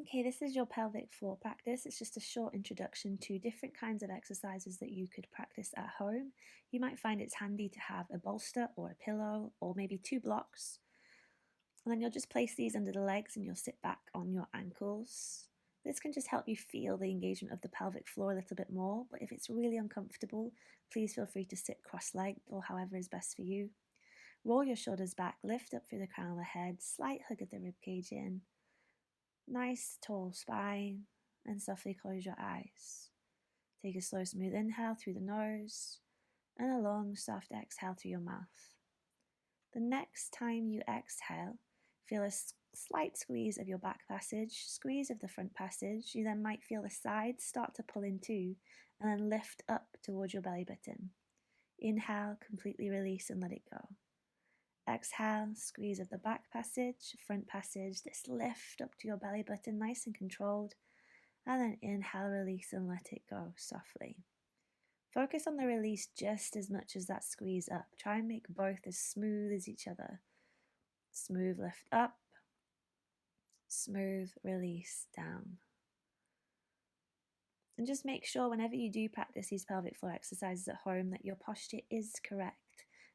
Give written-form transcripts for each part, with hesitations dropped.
Okay, this is your pelvic floor practice. It's just a short introduction to different kinds of exercises that you could practice at home. You might find it's handy to have a bolster or a pillow or maybe 2 blocks. And then you'll just place these under the legs and you'll sit back on your ankles. This can just help you feel the engagement of the pelvic floor a little bit more, but if it's really uncomfortable, please feel free to sit cross-legged or however is best for you. Roll your shoulders back, lift up through the crown of the head, slight hug of the ribcage in. Nice tall spine, and softly close your eyes. Take a slow, smooth inhale through the nose and a long, soft exhale through your mouth. The next time you exhale, feel a slight squeeze of your back passage, squeeze of the front passage. You then might feel the sides start to pull in too, and then lift up towards your belly button. Inhale, completely release and let it go. Exhale, squeeze of the back passage, front passage, this lift up to your belly button, nice and controlled. And then inhale, release and let it go softly. Focus on the release just as much as that squeeze up. Try and make both as smooth as each other. Smooth lift up, smooth release down. And just make sure whenever you do practice these pelvic floor exercises at home that your posture is correct.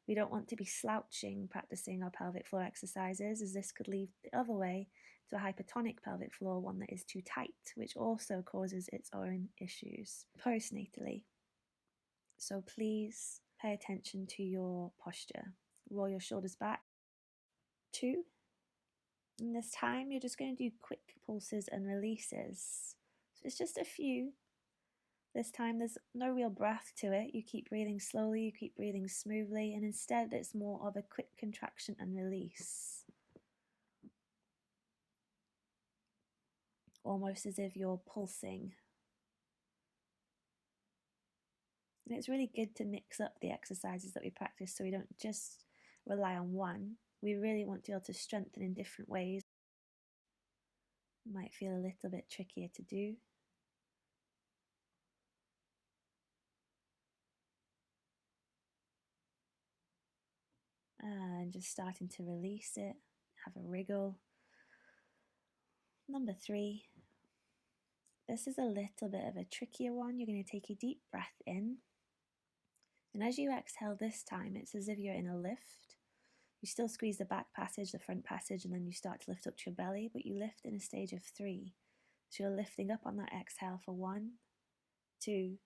We don't want to be slouching practicing our pelvic floor exercises, as this could lead the other way to a hypertonic pelvic floor, one that is too tight, which also causes its own issues postnatally. So please pay attention to your posture. Roll your shoulders back. 2. And this time you're just going to do quick pulses and releases. So it's just a few. This time there's no real breath to it. You keep breathing slowly, you keep breathing smoothly, and instead it's more of a quick contraction and release. Almost as if you're pulsing. And it's really good to mix up the exercises that we practice so we don't just rely on one. We really want to be able to strengthen in different ways. It might feel a little bit trickier to do. And just starting to release it, have a wriggle. Number 3. This is a little bit of a trickier one. You're going to take a deep breath in. And as you exhale this time, it's as if you're in a lift. You still squeeze the back passage, the front passage, and then you start to lift up to your belly, but you lift in a stage of 3. So you're lifting up on that exhale for 1, 2,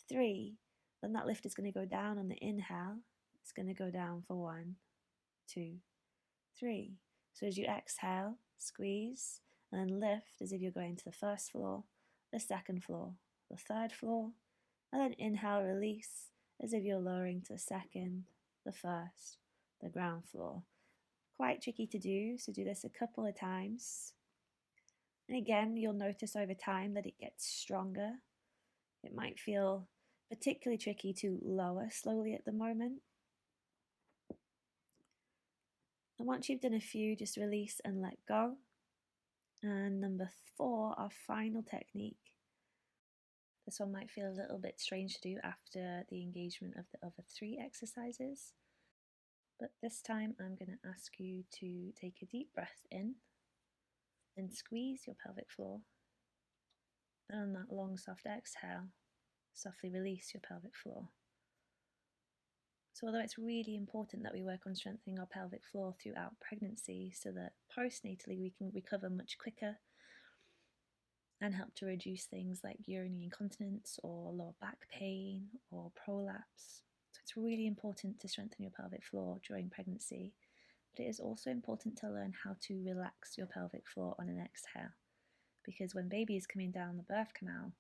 3. Then that lift is going to go down on the inhale. It's going to go down for 1, 2, 3. So as you exhale, squeeze, and then lift as if you're going to the first floor, the second floor, the third floor, and then inhale, release as if you're lowering to the second, the first, the ground floor. Quite tricky to do, so do this a couple of times. And again, you'll notice over time that it gets stronger. It might feel particularly tricky to lower slowly at the moment. And once you've done a few, just release and let go. And number 4, our final technique. This one might feel a little bit strange to do after the engagement of the other 3 exercises. But this time I'm going to ask you to take a deep breath in and squeeze your pelvic floor. And on that long, soft exhale, softly release your pelvic floor. So although it's really important that we work on strengthening our pelvic floor throughout pregnancy so that postnatally we can recover much quicker and help to reduce things like urinary incontinence or lower back pain or prolapse. So it's really important to strengthen your pelvic floor during pregnancy, but it is also important to learn how to relax your pelvic floor on an exhale, because when baby is coming down the birth canal,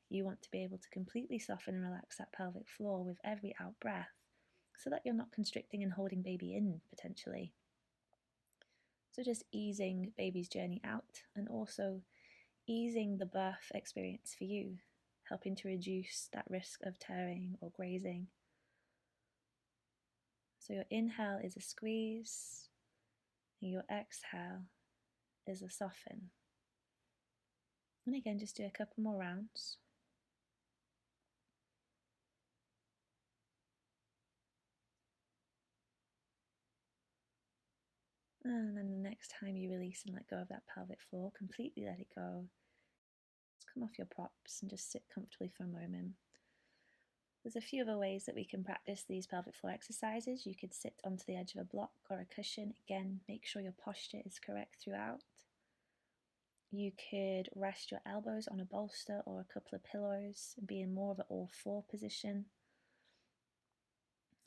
you want to be able to completely soften and relax that pelvic floor with every out breath, so that you're not constricting and holding baby in potentially. So just easing baby's journey out and also easing the birth experience for you, helping to reduce that risk of tearing or grazing. So your inhale is a squeeze and your exhale is a soften. And again, just do a couple more rounds. And then the next time you release and let go of that pelvic floor, completely let it go. Just come off your props and just sit comfortably for a moment. There's a few other ways that we can practice these pelvic floor exercises. You could sit onto the edge of a block or a cushion. Again, make sure your posture is correct throughout. You could rest your elbows on a bolster or a couple of pillows and be in more of an all-four position.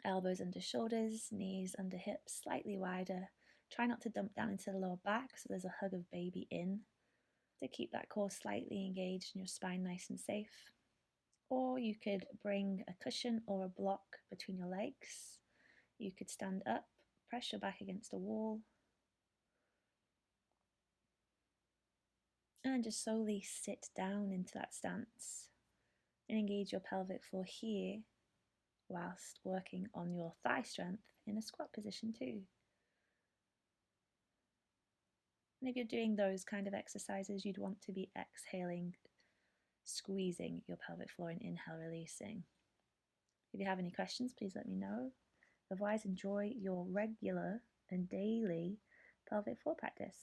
Elbows under shoulders, knees under hips, slightly wider. Try not to dump down into the lower back so there's a hug of baby in, to keep that core slightly engaged and your spine nice and safe. Or you could bring a cushion or a block between your legs. You could stand up, press your back against a wall, and just slowly sit down into that stance and engage your pelvic floor here whilst working on your thigh strength in a squat position too. And if you're doing those kind of exercises, you'd want to be exhaling, squeezing your pelvic floor, and inhale, releasing. If you have any questions, please let me know. Otherwise, enjoy your regular and daily pelvic floor practice.